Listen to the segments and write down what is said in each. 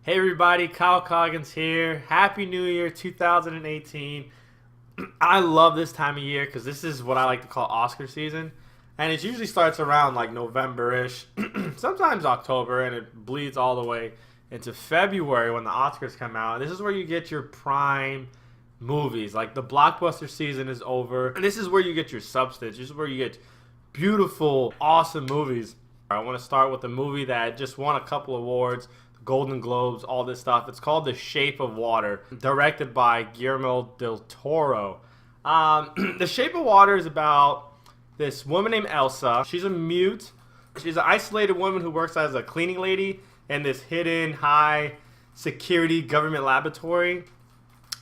Hey everybody, Kyle Coggins here. Happy New Year 2018. I love this time of year because this is what I like to call Oscar season. And it usually starts around like November-ish, sometimes October, and it bleeds all the way into February when the Oscars come out. This is where you get your prime movies. Like the blockbuster season is over. And this is where you get your substance. This is where you get beautiful, awesome movies. I want to start with a movie that just won a couple awards. Golden Globes, all this stuff. It's called The Shape of Water, directed by Guillermo del Toro. The Shape of Water is about this woman named Elsa. She's a mute. She's an isolated woman who works as a cleaning lady in this hidden, high security government laboratory.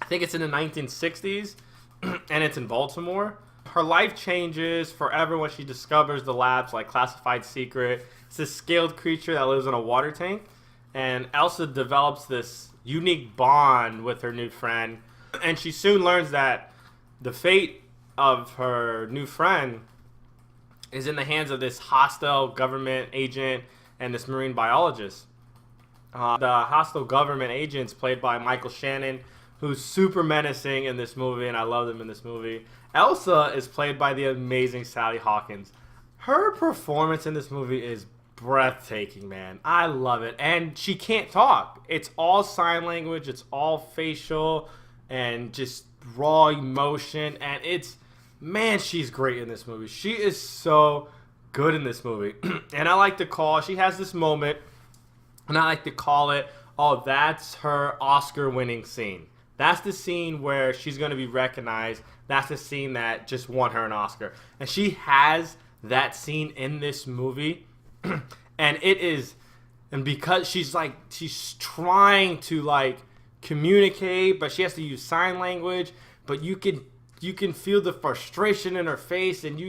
I think it's in the 1960s, and it's in Baltimore. Her life changes forever when she discovers the lab's like classified secret. It's this scaled creature that lives in a water tank. And Elsa develops this unique bond with her new friend. And she soon learns that the fate of her new friend is in the hands of this hostile government agent and this marine biologist. The hostile government agent's played by Michael Shannon, who's super menacing in this movie, and I love him in this movie. Elsa is played by the amazing Sally Hawkins. Her performance in this movie is breathtaking, man. I love it. And she can't talk. It's all sign language. It's all facial and just raw emotion. And man, she's great in this movie. She is so good in this movie. And I like to she has this moment, and I like to call it, oh, that's her Oscar-winning scene. That's the scene where she's going to be recognized. That's the scene that just won her an Oscar. And she has that scene in this movie. And because she's trying to like communicate, but she has to use sign language, but you can feel the frustration in her face, and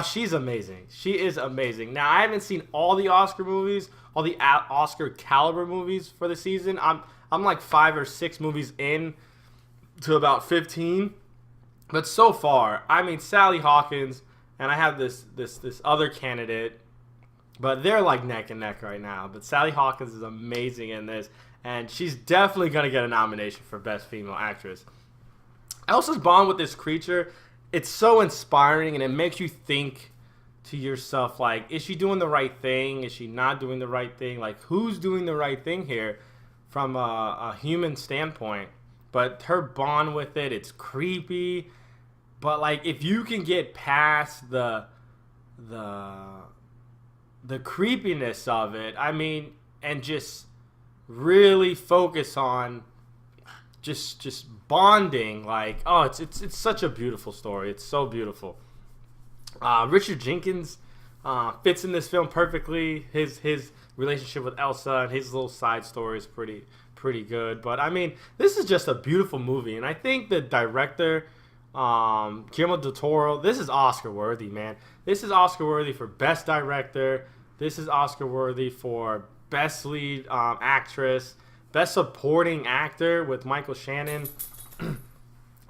she's amazing. She is amazing. Now, I haven't seen all the Oscar movies, all the Oscar caliber movies for the season. I'm like 5 or 6 movies in to about 15. But so far, I mean, Sally Hawkins, and I have this other candidate, but they're like neck and neck right now. But Sally Hawkins is amazing in this, and she's definitely going to get a nomination for Best Female Actress. Elsa's bond with this creature, it's so inspiring, and it makes you think to yourself, like, is she doing the right thing? Is she not doing the right thing? Like, who's doing the right thing here from a human standpoint? But her bond with it, it's creepy. But, like, if you can get past the creepiness of it, I mean, and just really focus on just bonding, like, oh, it's such a beautiful story. It's so beautiful. Richard Jenkins fits in this film perfectly. His relationship with Elsa and his little side story is pretty good. But I mean, this is just a beautiful movie, and I think the director, Guillermo del Toro, this is Oscar worthy, man. This is Oscar worthy for Best Director. This is Oscar worthy for Best Lead Actress, Best Supporting Actor with Michael Shannon.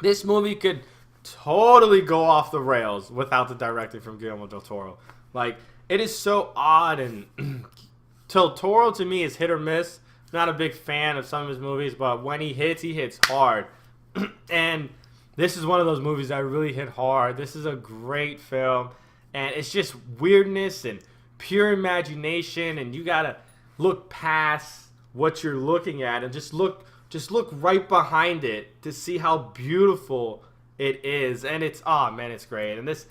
This movie could totally go off the rails without the directing from Guillermo del Toro. Like, it is so odd, and Del Toro to me is hit or miss. Not a big fan of some of his movies, but when he hits hard. And this is one of those movies that really hit hard. This is a great film, and it's just weirdness and pure imagination, and you gotta look past what you're looking at and just look right behind it to see how beautiful it is. And it's, oh man, it's great. And this,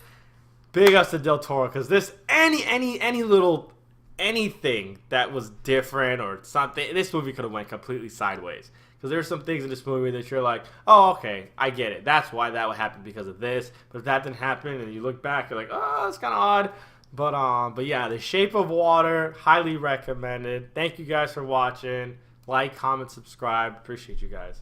big ups to Del Toro, because this any little anything that was different or something, this movie could have went completely sideways. Because there's some things in this movie that you're like, oh, okay, I get it. That's why that would happen, because of this. But if that didn't happen and you look back, you're like, oh, it's kind of odd. But yeah, The Shape of Water, highly recommended. Thank you guys for watching. Like, comment, subscribe. Appreciate you guys.